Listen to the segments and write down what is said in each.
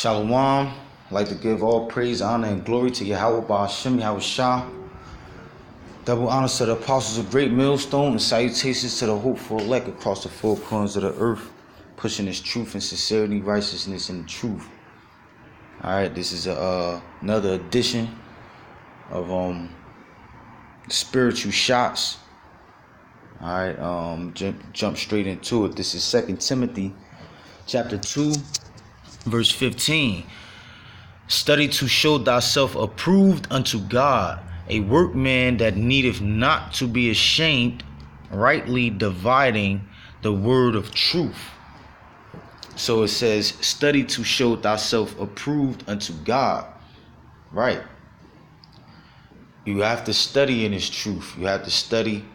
Shalom. I'd like to give all praise, honor, and glory to Yahweh Ba'ashem Yahushua. Double honors to the apostles of Great Millstone and salutations to the hopeful elect across the four corners of the earth, pushing this truth and sincerity, righteousness, and truth. Alright, this is another edition of spiritual shots. Alright, jump straight into it. This is 2 Timothy chapter 2, verse 15. Study to show thyself approved unto God, a workman that needeth not to be ashamed, rightly dividing the word of truth. So it says, study to show thyself approved unto God. Right. You have to study in His truth. You have to study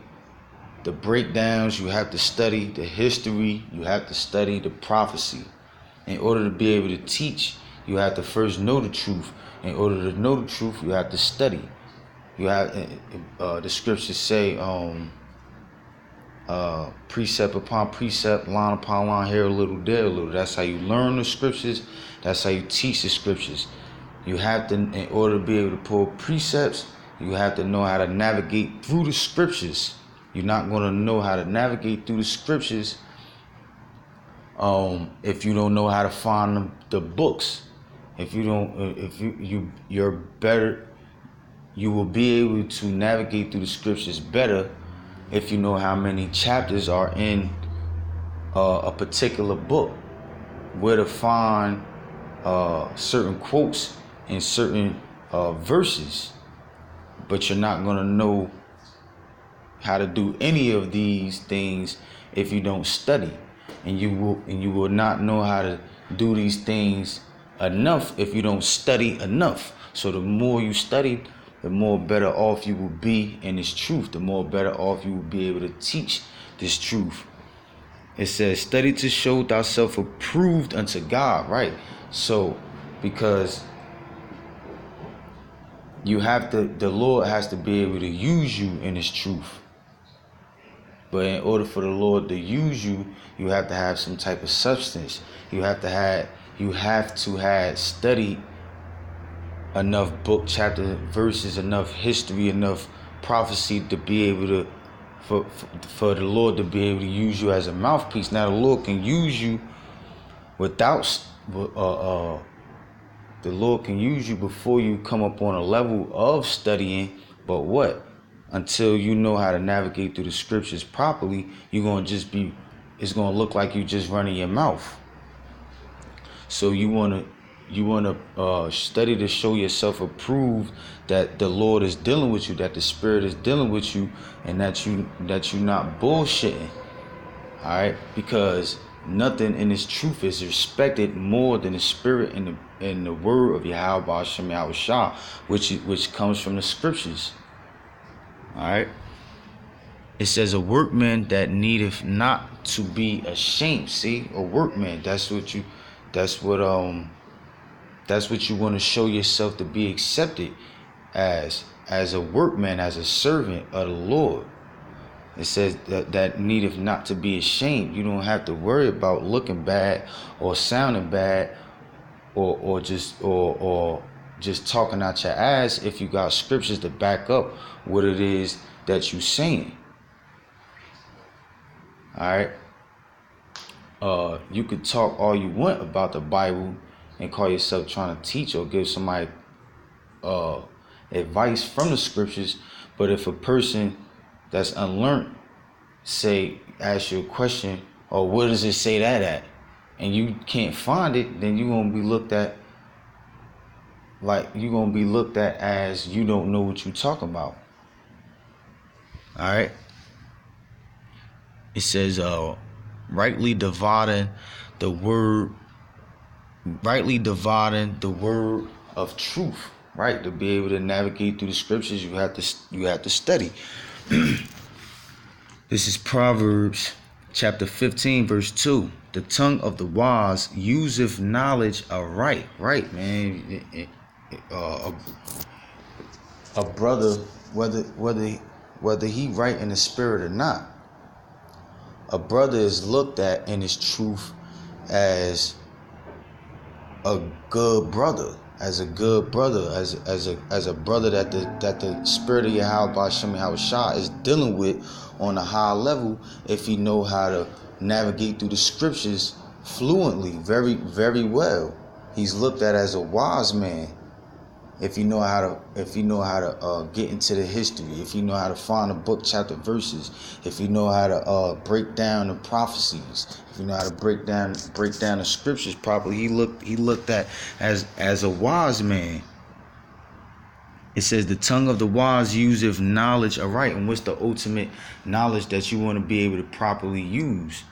the breakdowns. You have to study the history. You have to study the prophecy. In order to be able to teach, you have to first know the truth. In order to know the truth, you have to study. You have the scriptures say, precept upon precept, line upon line, here a little, there a little. That's how you learn the scriptures. That's how you teach the scriptures. You have to, in order to be able to pull precepts, you have to know how to navigate through the scriptures. You're not going to know how to navigate through the scriptures if you don't know how to find the books. If you don't, you're better. You will be able to navigate through the scriptures better if you know how many chapters are in a particular book, where to find certain quotes in certain verses. But you're not going to know how to do any of these things if you don't study, and you will not know how to do these things enough if you don't study enough. So the more you study, the more better off you will be in this truth. The more better off you will be able to teach this truth. It says, study to show thyself approved unto God, right? So, because you have to, the Lord has to be able to use you in His truth. But in order for the Lord to use you, you have to have some type of substance. You have to have studied enough book, chapter, verses, enough history, enough prophecy to be able to, for the Lord to be able to use you as a mouthpiece. Now the Lord can use you without, the Lord can use you before you come up on a level of studying. But what? Until you know how to navigate through the scriptures properly, you're going to it's going to look like you just running your mouth. So you want to study to show yourself approved, that the Lord is dealing with you, that the Spirit is dealing with you, and that you're not bullshitting. All right, because nothing in this truth is respected more than the Spirit and the word of Yahweh Ba'ashem Yahushua, which comes from the scriptures. All right. It says a workman that needeth not to be ashamed. See, a workman. That's what you want to show yourself to be accepted as a workman, as a servant of the Lord. It says that needeth not to be ashamed. You don't have to worry about looking bad or sounding bad or just talking out your ass if you got scriptures to back up what it is that you're saying. All right. You could talk all you want about the Bible and call yourself trying to teach or give somebody advice from the scriptures, but if a person that's unlearned ask you a question, or where does it say that at, and you can't find it, then you're gonna be looked at as you don't know what you're talking about. All right. It says, rightly dividing the word of truth. Right. To be able to navigate through the scriptures, you have to study. This is Proverbs chapter 15, verse 2. The tongue of the wise useth knowledge aright. Right, man. A brother, whether he right in the spirit or not, a brother is looked at in his truth as a good brother, as a brother that the spirit of Yahweh Shem Shah is dealing with on a high level, if he know how to navigate through the scriptures fluently, very, very well. He's looked at as a wise man. If you know how to get into the history, if you know how to find a book, chapter, verses, if you know how to break down the prophecies, if you know how to break down the scriptures properly, he looked at as a wise man. It says the tongue of the wise useth knowledge aright. And what's the ultimate knowledge that you want to be able to properly use?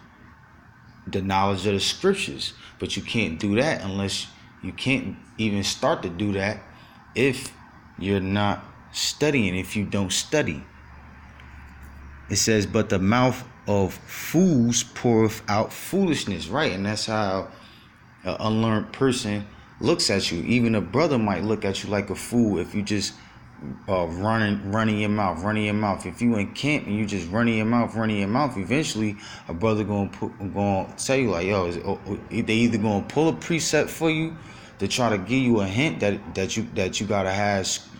The knowledge of the scriptures. But you can't do that unless you can't even start to do that if you're not studying, if you don't study. It says, but the mouth of fools poureth out foolishness, right? And that's how an unlearned person looks at you. Even a brother might look at you like a fool if you just running your mouth. If you in camp and you just running your mouth, eventually a brother gonna tell you like, yo, they either gonna pull a precept for you to try to give you a hint that you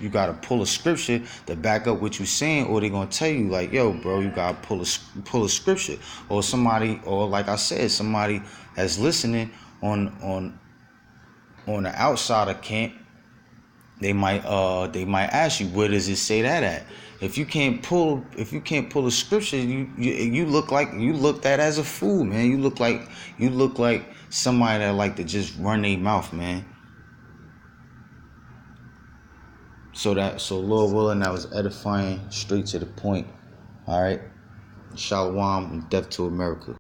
gotta pull a scripture to back up what you're saying, or they gonna tell you like, yo, bro, you gotta pull a scripture, or somebody, or like I said, somebody that's listening on the outside of camp, they might ask you, where does it say that at? If you can't pull a scripture, you looked at as a fool, man. You look like somebody that like to just run their mouth, man. So Lord willing, that was edifying, straight to the point. All right, Shalom, death to America.